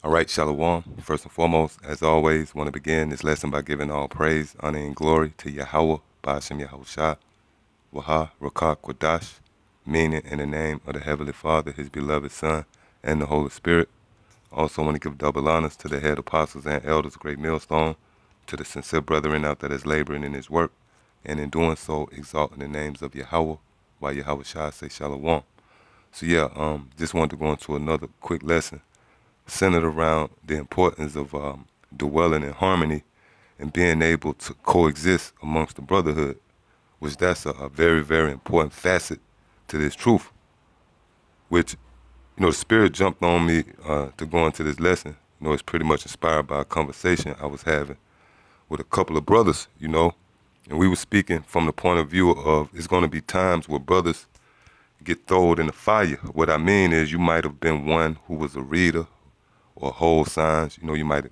All right, Shalom. First and foremost, as always, want to begin this lesson by giving all praise, honor, and glory to Yahweh, Ba'ashem Yahushua, Waha, Rakah, Kwadash, meaning in the name of the Heavenly Father, His beloved Son, and the Holy Spirit. Also want to give double honors to the head apostles and elders, great millstone, to the sincere brethren out that is laboring in His work, and in doing so, exalting the names of Yahweh, while Yahweh Shah say Shalom. So yeah, just wanted to go into another quick lesson centered around the importance of dwelling in harmony and being able to coexist amongst the brotherhood, which that's a very, very important facet to this truth, which, the Spirit jumped on me to go into this lesson. It's pretty much inspired by a conversation I was having with a couple of brothers, and we were speaking from the point of view of it's going to be times where brothers get thrown in the fire. What I mean is you might have been one who was a reader or hold signs. You might have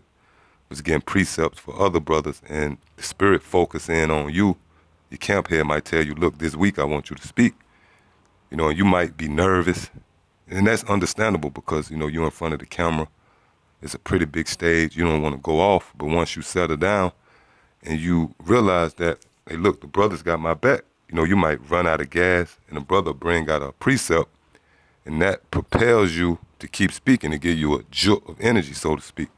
was getting precepts for other brothers, and the Spirit focus in on you. Your camp head might tell you, look, this week I want you to speak. And you might be nervous, and that's understandable because, you're in front of the camera. It's a pretty big stage. You don't want to go off, but once you settle down and you realize that, hey, look, the brother's got my back, you might run out of gas and the brother bring out a precept, and that propels you to keep speaking, to give you a jolt of energy, so to speak.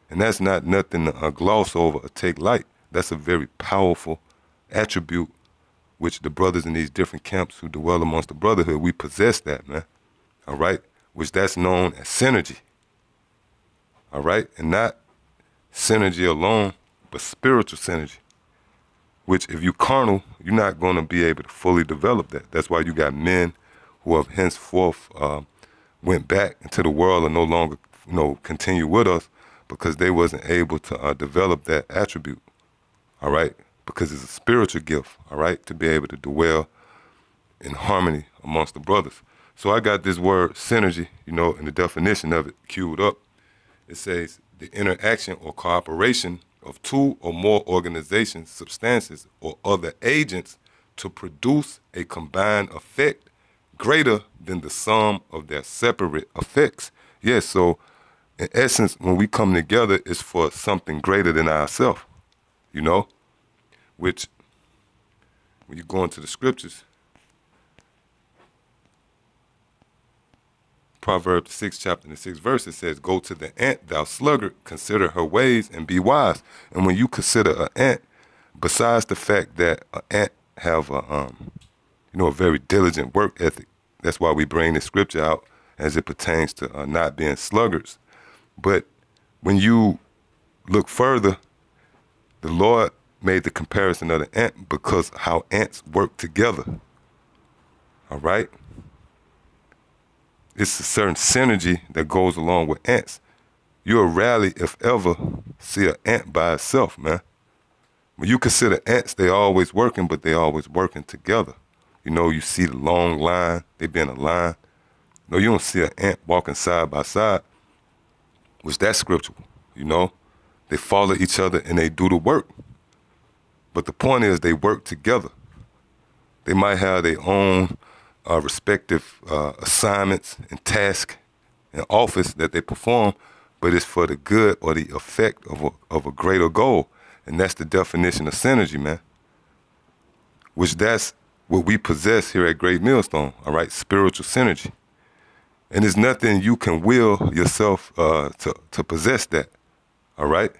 And that's not nothing to gloss over or take light. That's a very powerful attribute which the brothers in these different camps who dwell amongst the brotherhood, we possess that, man. All right? Which that's known as synergy. All right? And not synergy alone, but spiritual synergy. Which if you carnal, you're not going to be able to fully develop that. That's why you got men who have henceforth went back into the world and no longer, continue with us because they wasn't able to develop that attribute. All right? Because it's a spiritual gift, all right, to be able to dwell in harmony amongst the brothers. So I got this word synergy, and the definition of it queued up. It says the interaction or cooperation of two or more organizations, substances, or other agents to produce a combined effect greater than the sum of their separate effects. Yes, so in essence, when we come together, it's for something greater than ourselves, which when you go into the scriptures, Proverbs 6 chapter and 6 verse, it says, go to the ant, thou sluggard, consider her ways and be wise. And when you consider an ant, besides the fact that an ant have a very diligent work ethic, that's why we bring the scripture out as it pertains to not being sluggards. But when you look further, the Lord made the comparison of the ant because how ants work together. All right? It's a certain synergy that goes along with ants. You'll rarely, if ever, see an ant by itself, man. When you consider ants, they always working, but they always working together. You see the long line, they be in a line. No, you don't see an ant walking side by side, which that's scriptural, They follow each other and they do the work. But the point is they work together. They might have their own respective assignments and tasks and office that they perform, but it's for the good or the effect of a greater goal. And that's the definition of synergy, man. Which that's what we possess here at Great Millstone, all right? Spiritual synergy. And there's nothing you can will yourself to possess that, all right?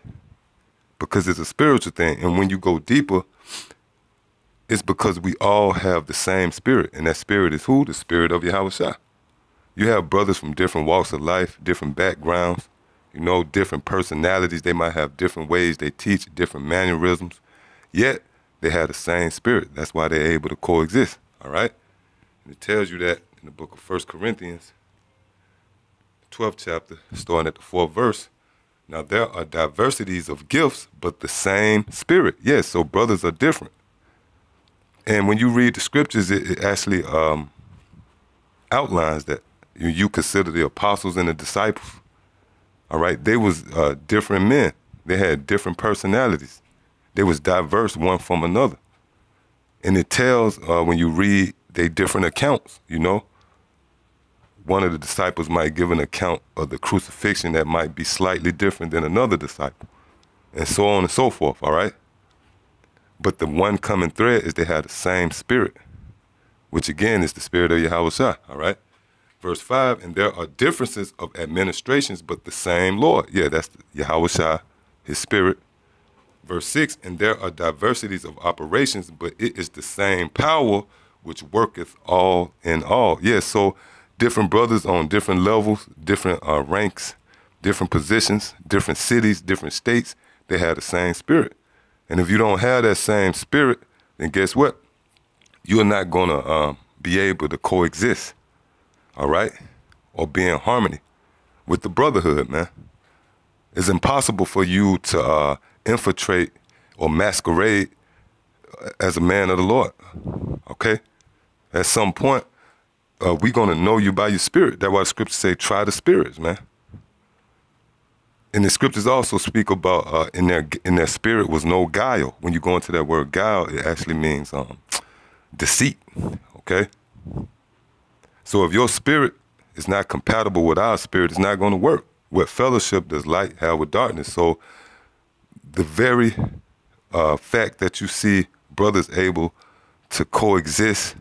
Because it's a spiritual thing. And when you go deeper, it's because we all have the same spirit. And that spirit is who? The spirit of Yahweh Shah. You have brothers from different walks of life, different backgrounds, different personalities. They might have different ways they teach, different mannerisms. Yet, they have the same spirit. That's why they're able to coexist, all right? And it tells you that in the book of 1 Corinthians, 12th chapter, starting at the 4th verse. Now, there are diversities of gifts, but the same spirit. Yes, so brothers are different. And when you read the scriptures, it actually outlines that. You consider the apostles and the disciples, all right? They was different men. They had different personalities. They was diverse one from another. And it tells when you read they different accounts, one of the disciples might give an account of the crucifixion that might be slightly different than another disciple, and so on and so forth, all right? But the one common thread is they have the same spirit, which again is the spirit of Yahweh Shai, all right? Verse 5, and there are differences of administrations, but the same Lord. Yeah, that's Yahweh Shai, his spirit. Verse 6, and there are diversities of operations, but it is the same power which worketh all in all. Yeah, so different brothers on different levels, different ranks, different positions, different cities, different states, they have the same spirit. And if you don't have that same spirit, then guess what? You're not going to be able to coexist, all right? Or be in harmony with the brotherhood, man. It's impossible for you to infiltrate or masquerade as a man of the Lord, okay? At some point, we're going to know you by your spirit. That's why the scriptures say, try the spirits, man. And the scriptures also speak about in their spirit was no guile. When you go into that word guile, it actually means deceit, okay? So if your spirit is not compatible with our spirit, it's not going to work. What fellowship does light have with darkness? So the very fact that you see brothers able to coexist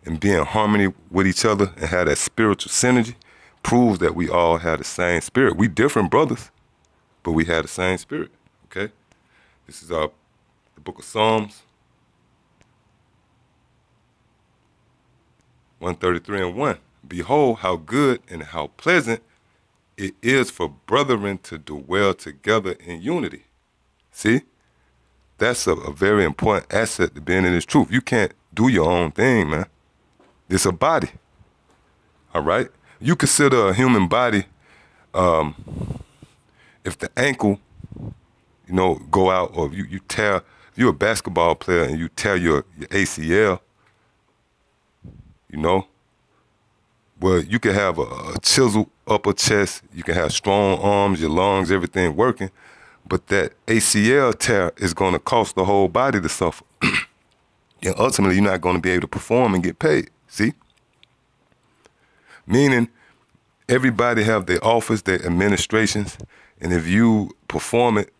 and be in harmony with each other and have that spiritual synergy proves that we all have the same spirit. We different brothers, but we have the same spirit, okay? This is the book of Psalms, 133:1. Behold, how good and how pleasant it is for brethren to dwell together in unity. See? That's a very important asset to being in this truth. You can't do your own thing, man. It's a body, all right? You consider a human body, if the ankle, go out, or you tear, if you're a basketball player and you tear your ACL, well, you can have a chiseled upper chest, you can have strong arms, your lungs, everything working, but that ACL tear is going to cost the whole body to suffer. And ultimately, you're not going to be able to perform and get paid, see? Meaning, everybody have their office, their administrations, and if you perform it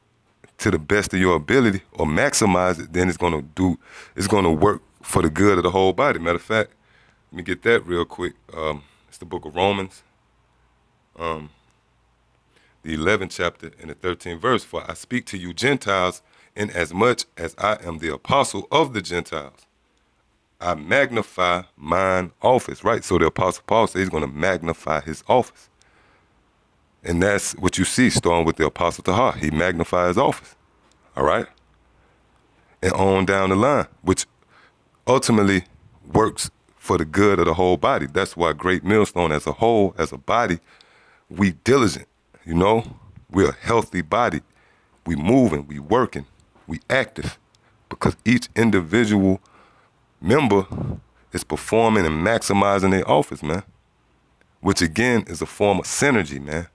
to the best of your ability or maximize it, then it's going to work for the good of the whole body. Matter of fact, let me get that real quick. It's the book of Romans, the 11th chapter and the 13th verse. For I speak to you Gentiles, inasmuch as I am the apostle of the Gentiles. I magnify mine office, right? So the Apostle Paul says he's going to magnify his office. And that's what you see starting with the Apostle Tahar. He magnifies his office, all right? And on down the line, which ultimately works for the good of the whole body. That's why Great Millstone as a whole, as a body, we diligent, We're a healthy body. We moving, we working, we active, because each individual member is performing and maximizing their office, man, which again is a form of synergy, man.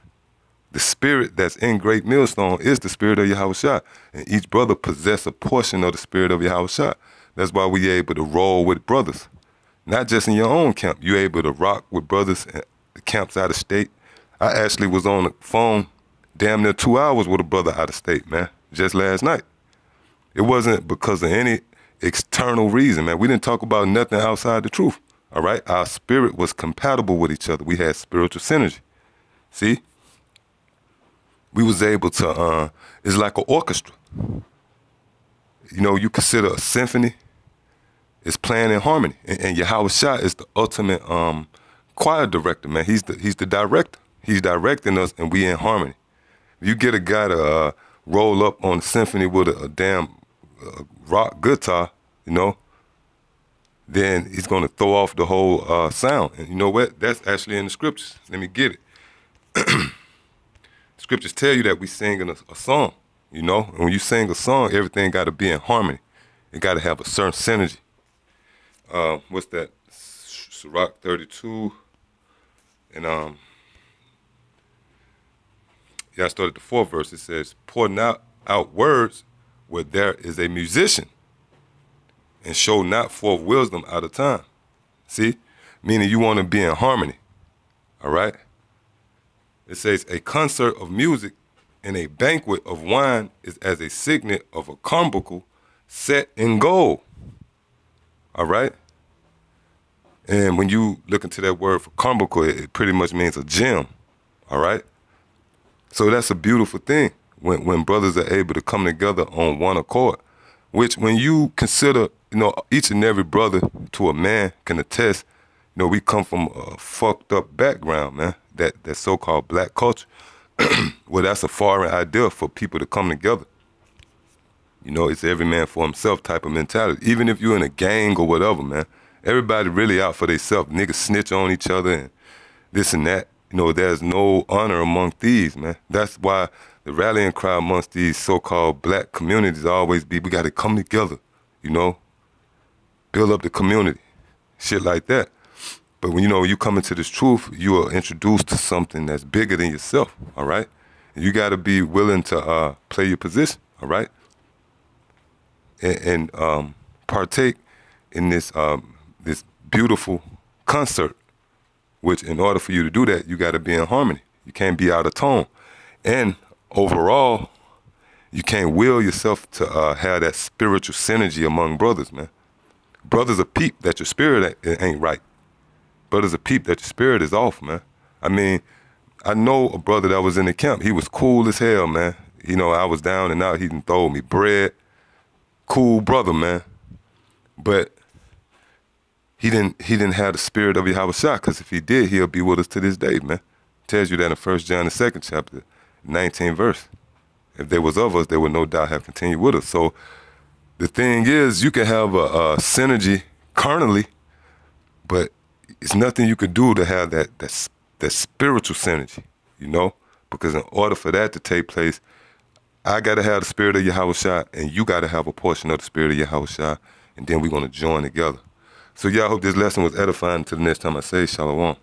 The spirit that's in Great Millstone is the spirit of Yahweh Shai, and each brother possess a portion of the spirit of Yahweh Shai. That's why we able to roll with brothers, not just in your own camp. You able to rock with brothers at the camps out of state. I actually was on the phone damn near 2 hours with a brother out of state, man, just last night. It wasn't because of any external reason, man. We didn't talk about nothing outside the truth, all right? Our spirit was compatible with each other. We had spiritual synergy, see? We was able to, it's like an orchestra. You consider a symphony, it's playing in harmony. And Yahweh Shai is the ultimate choir director, man. He's the director. He's directing us, and we in harmony. If you get a guy to roll up on the symphony with a damn rock guitar, then he's going to throw off the whole sound. And you know what? That's actually in the scriptures. Let me get it. Scriptures tell you that we singing a song, And when you sing a song, everything got to be in harmony. It got to have a certain synergy. What's that? Sirach 32. And I started the 4th verse. It says, pour not out words where there is a musician, and show not forth wisdom out of time. See? Meaning you want to be in harmony. all right? It says, a concert of music and a banquet of wine is as a signet of a carbuncle set in gold, all right? And when you look into that word for carbuncle, it pretty much means a gem, all right? So that's a beautiful thing when brothers are able to come together on one accord, which when you consider, each and every brother to a man can attest, we come from a fucked up background, man, that so-called black culture. Well, that's a foreign idea for people to come together. It's every man for himself type of mentality. Even if you're in a gang or whatever, man, everybody really out for themselves. Niggas snitch on each other and this and that. There's no honor among thieves, man. That's why the rallying cry amongst these so-called black communities always be, we got to come together, build up the community, shit like that. But when you come into this truth, you are introduced to something that's bigger than yourself, all right? And you got to be willing to play your position, all right? And partake in this beautiful concert, which in order for you to do that, you got to be in harmony. You can't be out of tone. And overall, you can't will yourself to have that spiritual synergy among brothers, man. Brothers are peep that your spirit ain't right. Brothers are peep that your spirit is off, man. I mean, I know a brother that was in the camp. He was cool as hell, man. I was down and out. He done throw me bread. Cool brother, man. But he didn't have the spirit of Yahweh Shah, because if he did, he'll be with us to this day, man. Tells you that in 1 John, the 2nd chapter, 19th verse. If they was of us, they would no doubt have continued with us. So the thing is, you can have a synergy carnally, but it's nothing you could do to have that spiritual synergy, Because in order for that to take place, I got to have the spirit of Yahweh Shah, and you got to have a portion of the spirit of Yahweh Shah, and then we're going to join together. So, yeah, I hope this lesson was edifying. Until the next time I say, Shalom.